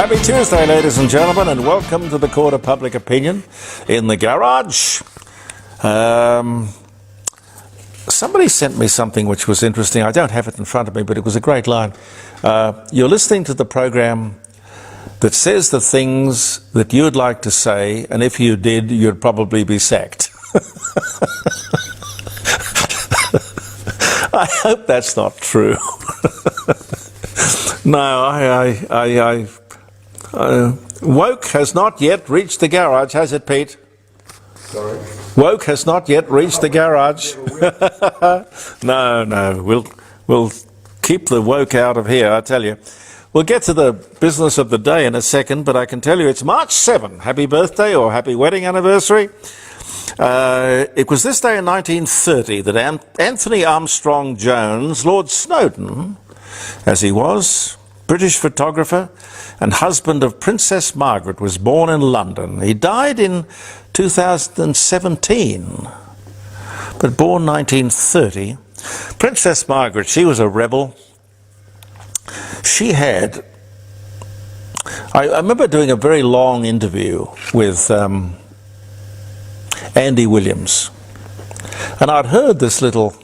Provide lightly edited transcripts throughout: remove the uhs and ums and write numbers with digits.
Happy Tuesday, ladies and gentlemen, and welcome to the Court of Public Opinion in the Garage. Somebody sent me something which was interesting. I don't have it in front of me, but it was a great line. You're listening to the program that says the things that you'd like to say, and if you did, you'd probably be sacked. I hope that's not true. No, Woke has not yet reached the garage, has it, Pete? Sorry? Woke has not yet reached the garage. No, we'll keep the woke out of here, I tell you. We'll get to the business of the day in a second, but I can tell you it's March 7. Happy birthday or happy wedding anniversary. It was this day in 1930 that Anthony Armstrong Jones, Lord Snowdon, as he was, British photographer and husband of Princess Margaret, was born in London. He died in 2017, but born 1930. Princess Margaret, she was a rebel. She had, I remember doing a very long interview with Andy Williams, and I'd heard this little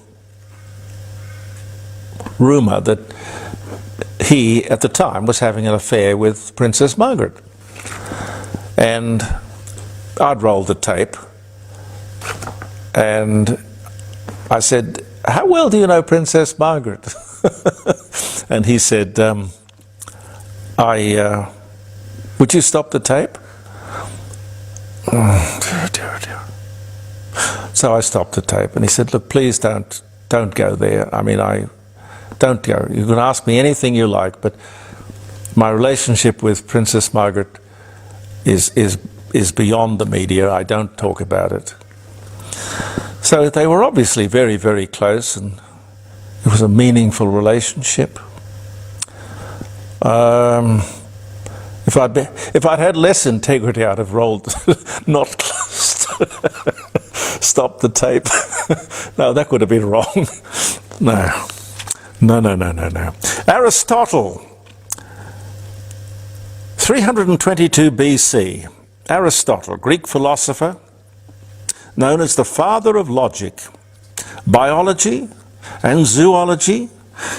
rumour that he, at the time, was having an affair with Princess Margaret. And I'd rolled the tape, and I said, "How well do you know Princess Margaret?" And he said, would you stop the tape? Oh, dear. So I stopped the tape, and he said, "Look, please don't go there. I mean, don't go. You can ask me anything you like, but my relationship with Princess Margaret is beyond the media. I don't talk about it." So they were obviously very, very close, and it was a meaningful relationship. If I'd had less integrity, I'd have rolled not closed. Stop the tape. No, that would have been wrong. No. Aristotle, 322 BC. Aristotle, Greek philosopher, known as the father of logic, biology, and zoology.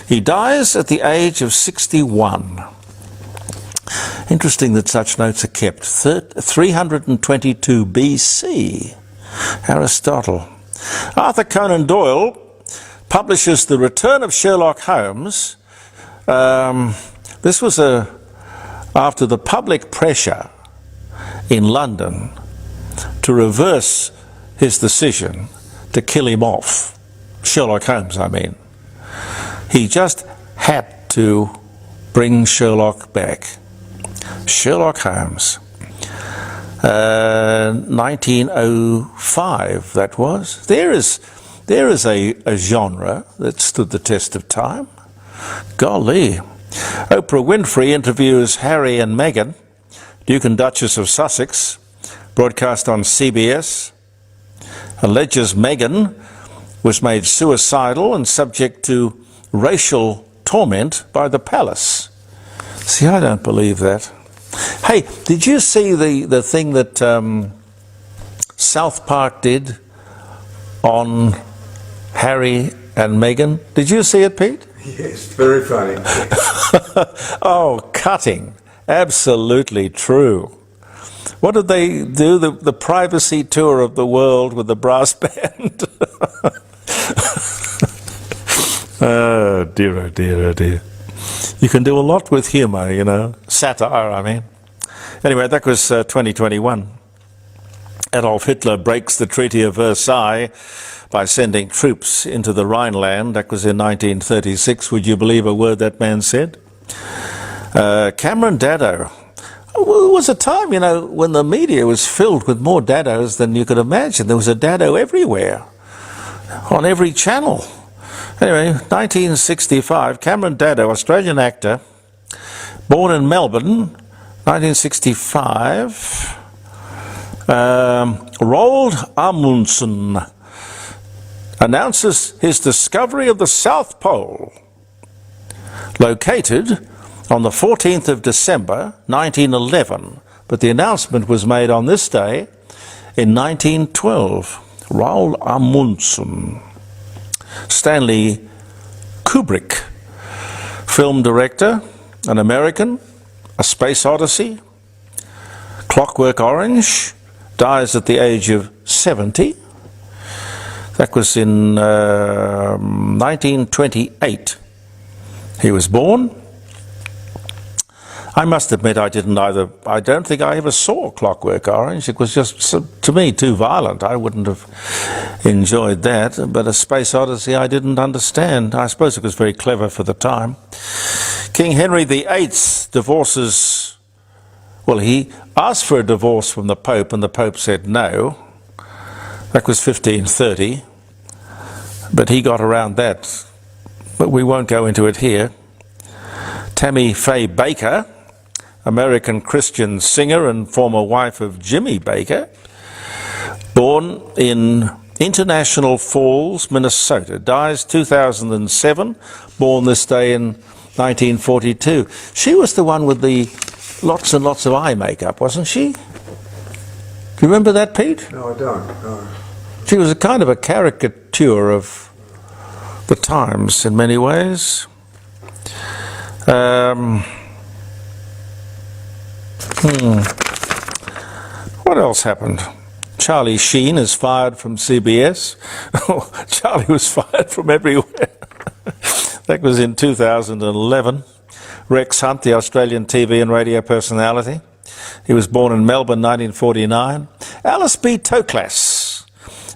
He dies at the age of 61. Interesting that such notes are kept. 322 BC. Aristotle. Arthur Conan Doyle publishes The Return of Sherlock Holmes. This was after the public pressure in London to reverse his decision to kill him off. Sherlock Holmes, I mean. He just had to bring Sherlock back. Sherlock Holmes. 1905, that was. There is a genre that stood the test of time. Golly. Oprah Winfrey interviews Harry and Meghan, Duke and Duchess of Sussex, broadcast on CBS. Alleges Meghan was made suicidal and subject to racial torment by the palace. See, I don't believe that. Hey, did you see the thing that South Park did on Harry and Meghan? Did you see it, Pete? Yes, very funny. Oh, cutting. Absolutely true. What did they do? The privacy tour of the world with the brass band? Oh dear. You can do a lot with humour, you know. Satire, I mean. Anyway, that was 2021. Adolf Hitler breaks the Treaty of Versailles by sending troops into the Rhineland. That was in 1936. Would you believe a word that man said? Cameron Dado. Well, there was a time, you know, when the media was filled with more dados than you could imagine. There was a dado everywhere, on every channel. Anyway, 1965, Cameron Dado, Australian actor, born in Melbourne, 1965. Roald Amundsen announces his discovery of the South Pole, located on the 14th of December 1911, but the announcement was made on this day in 1912. Raoul Amundsen. Stanley Kubrick, film director, an American, A Space Odyssey, Clockwork Orange, dies at the age of 70. That was in 1928. He was born. I must admit I don't think I ever saw Clockwork Orange. It was just, to me, too violent. I wouldn't have enjoyed that. But A Space Odyssey I didn't understand. I suppose it was very clever for the time. King Henry VIII divorces, well, he asked for a divorce from the Pope and the Pope said no. That was 1530. But he got around that. But we won't go into it here. Tammy Faye Baker, American Christian singer and former wife of Jimmy Baker, born in International Falls, Minnesota, dies 2007, born this day in 1942. She was the one with the lots and lots of eye makeup, wasn't she? Do you remember that, Pete? No, I don't. No. She was a kind of a caricature of the times in many ways. What else happened? Charlie Sheen is fired from CBS. Oh, Charlie was fired from everywhere. That was in 2011. Rex Hunt, the Australian TV and radio personality. He was born in Melbourne, 1949. Alice B. Toklas,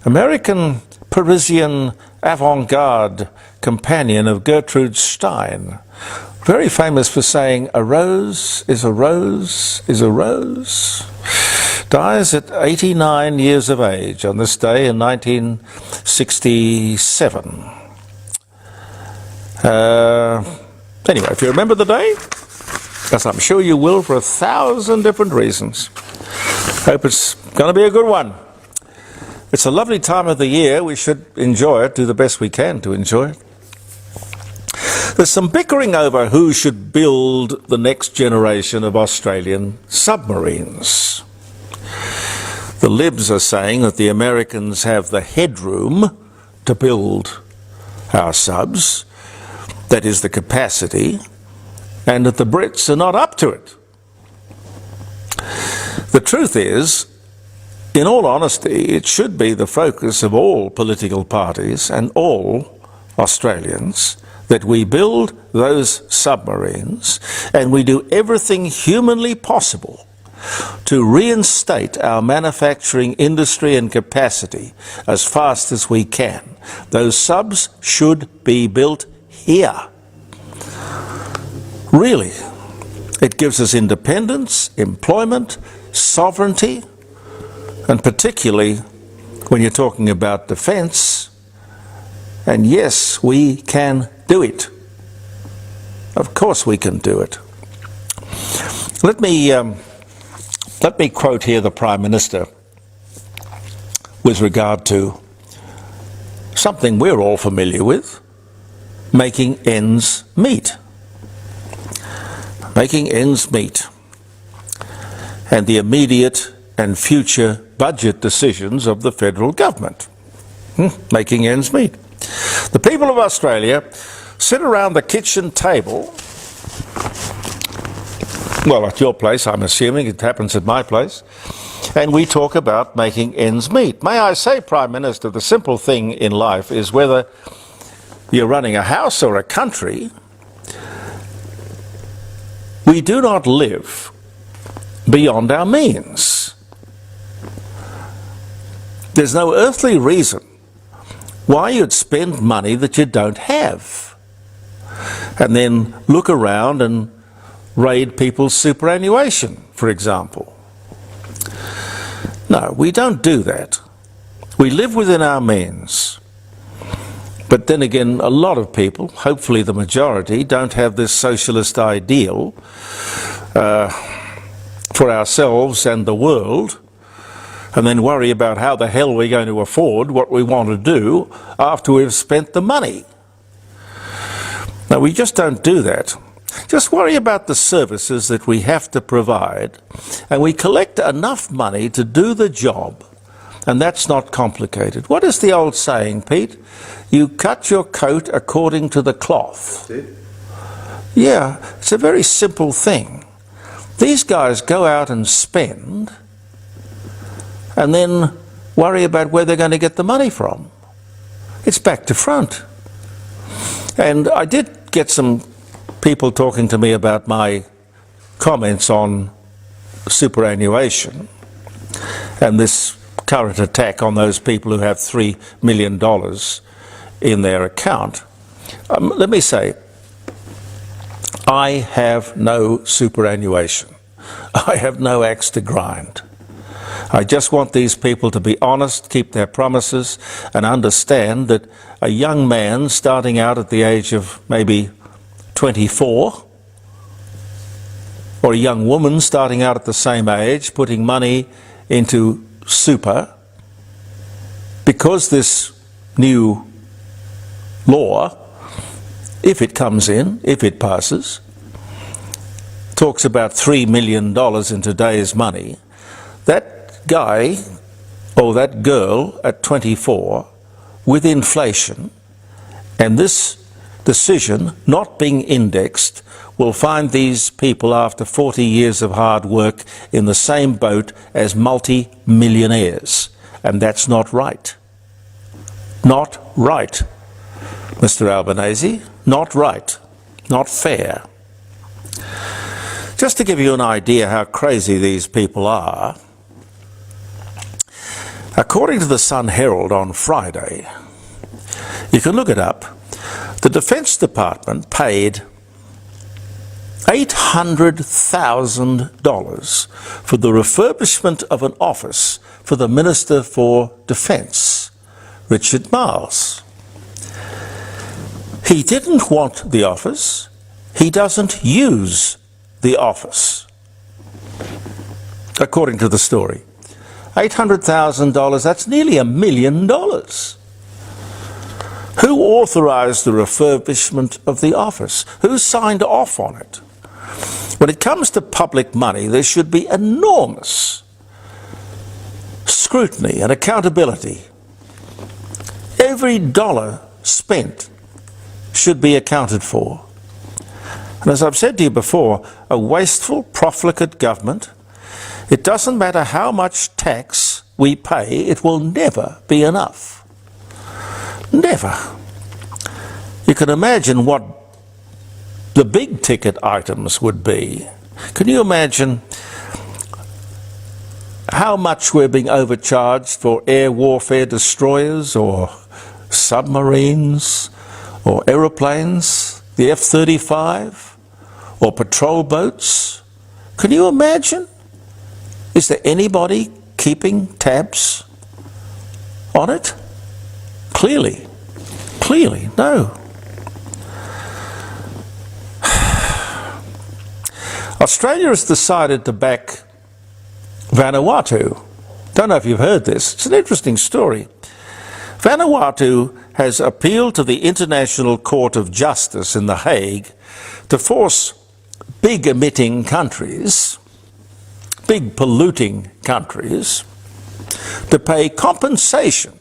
American Parisian avant-garde companion of Gertrude Stein. Very famous for saying, "A rose is a rose is a rose." Dies at 89 years of age on this day in 1967. Anyway, if you remember the day, as I'm sure you will for 1,000 different reasons, hope it's going to be a good one. It's a lovely time of the year. We should enjoy it, do the best we can to enjoy it. There's some bickering over who should build the next generation of Australian submarines. The libs are saying that the Americans have the headroom to build our subs, that is the capacity, and that the Brits are not up to it. The truth is, in all honesty, it should be the focus of all political parties and all Australians that we build those submarines and we do everything humanly possible to reinstate our manufacturing industry and capacity as fast as we can. Those subs should be built here. Really, it gives us independence, employment, sovereignty, and particularly when you're talking about defence. And yes, we can do it. Of course we can do it. Let me quote here the Prime Minister with regard to something we're all familiar with, making ends meet. Making ends meet. And the immediate and future budget decisions of the federal government. Making ends meet. The people of Australia sit around the kitchen table, well, at your place, I'm assuming, it happens at my place, and we talk about making ends meet. May I say, Prime Minister, the simple thing in life is whether you're running a house or a country, we do not live beyond our means. There's no earthly reason why you'd spend money that you don't have and then look around and raid people's superannuation, for example. No, we don't do that. We live within our means. But then again, a lot of people, hopefully the majority, don't have this socialist ideal for ourselves and the world, and then worry about how the hell we're going to afford what we want to do after we've spent the money. Now, we just don't do that. Just worry about the services that we have to provide, and we collect enough money to do the job, and that's not complicated. What is the old saying, Pete? You cut your coat according to the cloth. That's it. Yeah, it's a very simple thing. These guys go out and spend, and then worry about where they're going to get the money from. It's back to front. And I did get some people talking to me about my comments on superannuation and this current attack on those people who have $3 million in their account. Let me say, I have no superannuation. I have no axe to grind. I just want these people to be honest, keep their promises, and understand that a young man starting out at the age of maybe 24, or a young woman starting out at the same age, putting money into super, because this new law, if it comes in, if it passes, talks about $3 million in today's money, that guy or that girl at 24, with inflation and this decision not being indexed, will find these people after 40 years of hard work in the same boat as multi-millionaires. And that's not right. Not right, Mr. Albanese. Not right. Not fair. Just to give you an idea how crazy these people are, according to the Sun Herald on Friday, you can look it up, the Defense Department paid $800,000 for the refurbishment of an office for the Minister for Defence, Richard Marles. He didn't want the office. He doesn't use the office, according to the story. $800,000, that's nearly $1 million. Who authorised the refurbishment of the office? Who signed off on it? When it comes to public money, there should be enormous scrutiny and accountability. Every dollar spent should be accounted for. And as I've said to you before, a wasteful, profligate government, it doesn't matter how much tax we pay, it will never be enough. Never. You can imagine what the big ticket items would be. Can you imagine how much we're being overcharged for air warfare destroyers or submarines or aeroplanes, the F-35 or patrol boats? Can you imagine? Is there anybody keeping tabs on it? Clearly, no. Australia has decided to back Vanuatu. Don't know if you've heard this. It's an interesting story. Vanuatu has appealed to the International Court of Justice in The Hague to force big emitting countries, big polluting countries, to pay compensation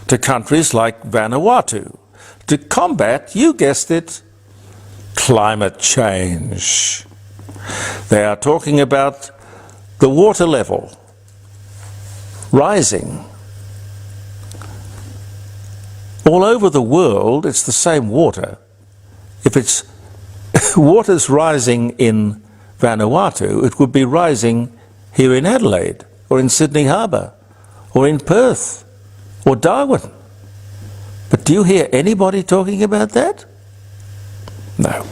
to countries like Vanuatu to combat, you guessed it, climate change. They are talking about the water level rising. All over the world, it's the same water. If it's water's rising in Vanuatu, it would be rising here in Adelaide, or in Sydney Harbour, or in Perth, or Darwin. But do you hear anybody talking about that? No.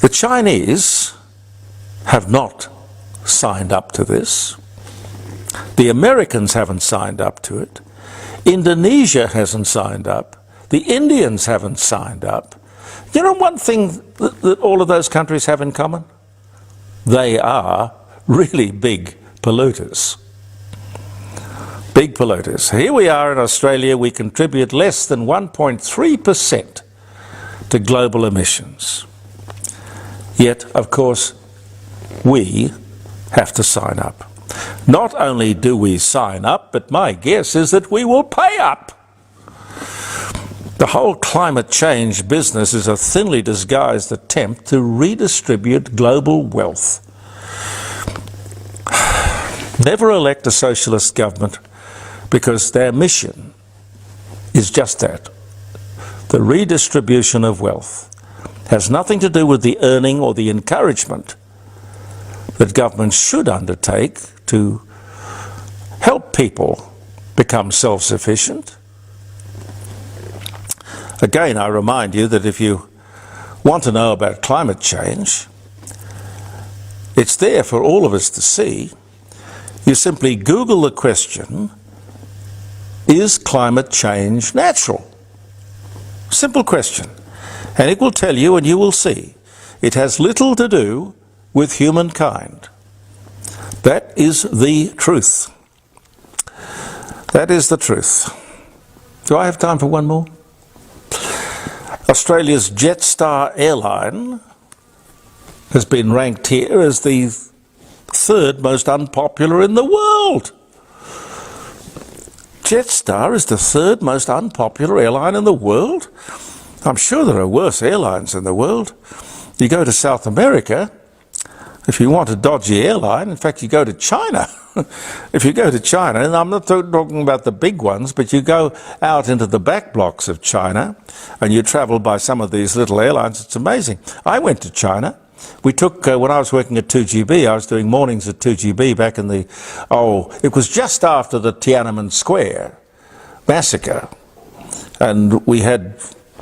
The Chinese have not signed up to this. The Americans haven't signed up to it. Indonesia hasn't signed up. The Indians haven't signed up. You know one thing that all of those countries have in common? They are really big polluters. Big polluters. Here we are in Australia, we contribute less than 1.3% to global emissions. Yet, of course, we have to sign up. Not only do we sign up, but my guess is that we will pay up. The whole climate change business is a thinly disguised attempt to redistribute global wealth. Never elect a socialist government, because their mission is just that. The redistribution of wealth has nothing to do with the earning or the encouragement that governments should undertake to help people become self-sufficient. Again, I remind you that if you want to know about climate change, it's there for all of us to see. You simply Google the question, is climate change natural? Simple question. And it will tell you, and you will see, it has little to do with humankind. That is the truth. That is the truth. Do I have time for one more? Australia's Jetstar airline has been ranked here as the third most unpopular in the world. Jetstar is the third most unpopular airline in the world. I'm sure there are worse airlines in the world. You go to South America, if you want a dodgy airline, in fact, you go to China. If you go to China, and I'm not talking about the big ones, but you go out into the back blocks of China and you travel by some of these little airlines, it's amazing. I went to China. We took, when I was working at 2GB, I was doing mornings at 2GB back in the, it was just after the Tiananmen Square massacre. And we had,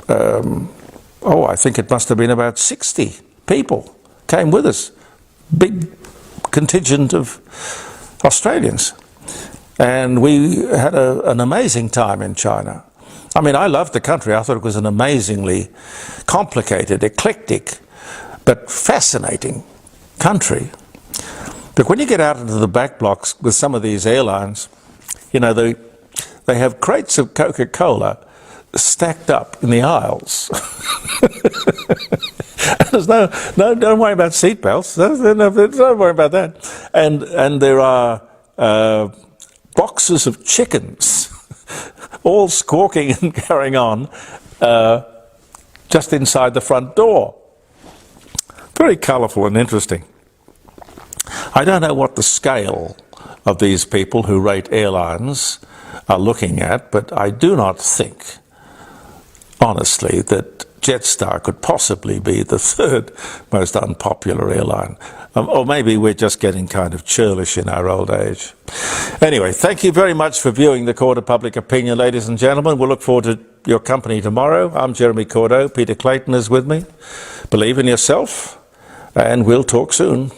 I think it must have been about 60 people came with us. Big contingent of Australians. And we had an amazing time in China. I mean, I loved the country. I thought it was an amazingly complicated, eclectic, but fascinating country. But when you get out into the back blocks with some of these airlines, you know, they have crates of Coca-Cola stacked up in the aisles. There's don't worry about seatbelts. Don't worry about that. And there are boxes of chickens, all squawking and carrying on, just inside the front door. Very colourful and interesting. I don't know what the scale of these people who rate airlines are looking at, but I do not think, honestly, that Jetstar could possibly be the third most unpopular airline. Or maybe we're just getting kind of churlish in our old age. Anyway, thank you very much for viewing the Court of Public Opinion, ladies and gentlemen. We'll look forward to your company tomorrow. I'm Jeremy Cordeaux. Peter Clayton is with me. Believe in yourself, and we'll talk soon.